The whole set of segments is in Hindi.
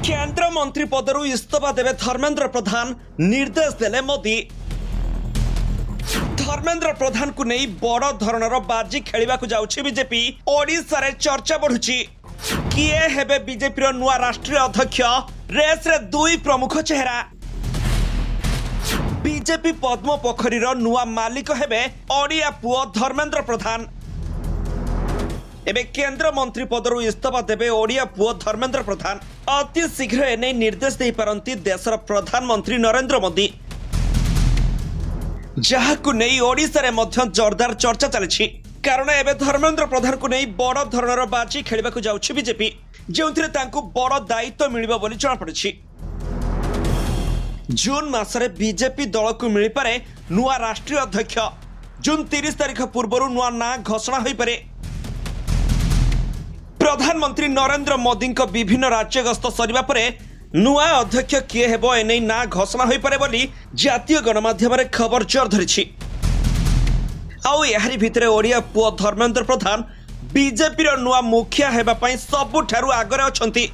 केंद्र मंत्री पदरू इस्तीफा देवे धर्मेंद्र प्रधान निर्देश देले मोदी। धर्मेंद्र प्रधान को नहीं बड़ धरणर बाजी खेलिबा को जाउछि बीजेपी। ओडिशा रे चर्चा बढ़ुछि किए हेबे बीजेपी रो नुआ राष्ट्रीय अध्यक्ष। रेस रे दुई प्रमुख चेहरा। बीजेपी पद्म पोखरी रो नुआ मालिक हेबे ओडिया पुओ धर्मेंद्र प्रधान। एबे केंद्र मंत्री पदरू इस्तीफा देवे ओडिया पुओ धर्मेंद्र प्रधान। अति शीघ्र एने निर्देश दे पारंती देशर प्रधानमंत्री नरेंद्र मोदी, जहाकु नहीं ओडिशा रे मध्य जोरदार चर्चा चलछि। कारण एबे धर्मेंद्र प्रधान को नहीं बड़ धरणर बाजी खेलिबा को जाउछि बीजेपी, जेउथिरे तांकु बड़ दायित्व मिलिबो बोली जणा पड़छि। जून मासरे बीजेपी दल को मिल पारे नुआ राष्ट्रीय अध्यक्ष। जून 30 तारिख पूर्व नुआ ना घोषणा होई पारे। प्रधानमंत्री नरेंद्र मोदी को विभिन्न राज्य गस्त सरिबा परे नुआ अध्यक्ष किए हेबो एनै ना घोषणा होई पारे बोली जातीय गणमाध्यम रे खबर जोर धरिछि। आउ एहारी भितरे ओडिया पुओ धर्मेंद्र प्रधान बीजेपी रो नुआ मुखिया हेबा पई सबुठारु आगरे अछंती।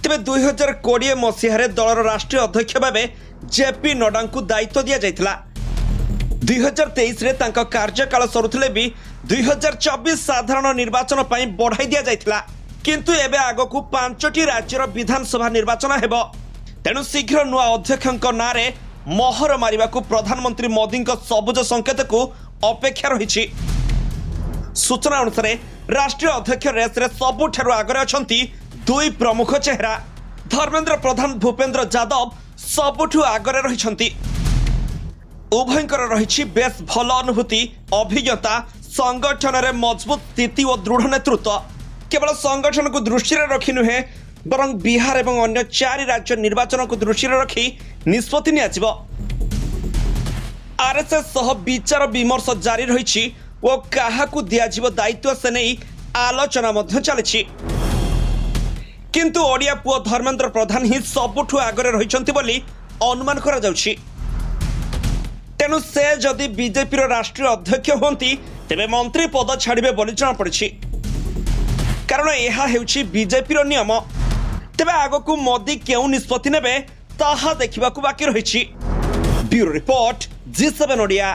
तेबे 2020 मसिहारे दलर राष्ट्रीय अध्यक्ष भाबे जेपी नड्डा को दायित्व दिया जायतिला। 2023 रे तांका कार्यकाल सरुथिले भी 2024 साधारण निर्वाचन पई बढ़ाई दिया जायतिला। किंतु एबे आगकू 5टी राज्यर विधानसभा निर्वाचन हेबो। तेणु शीघ्र नुआ अध्यक्षक नारे मोहर मारिबा को प्रधानमंत्री मोदी सबुज संकेत को अपेक्षा रही। सूचना अनुसार राष्ट्रीय अध्यक्ष रेस रे सबुठारु आगरे अछंती दुई प्रमुख चेहरा। धर्मेंद्र प्रधान भूपेंद्र यादव सबुठु आगरे रहिछंती। उभयंकर रही बेस भल अनुभूति, अभिज्ञता, संगठन रे मजबूत स्थिति और दृढ़ नेतृत्व। केवल संगठन को दृष्टि रखी नुहे बरं बिहार एवं अन्य 4 राज्य निर्वाचन को दृष्टि रखी निष्पत्ति नियाजिबो। आरएसएस सह विचार विमर्श जारी रही और काहाकू दियाजिबो दायित्व से नहीं आलोचना मध्य चलिछि। किंतु ओडिया पुओ धर्मेंद्र प्रधान ही सबुठु आगरे रहिछंती बोली अनुमान करा जाउछि। तेणु से जदि बीजेपी राष्ट्रीय अध्यक्ष होती तेबे मंत्री पद छाड़िबे बोली जणा पड़िछि। कारण यह हेउछि बीजेपी नियम। तेबे आगकू मोदी केउ निष्पत्ति नेबे ताहा देखिबाकू बाकी रहिछि। Bureau report, G7 Odia.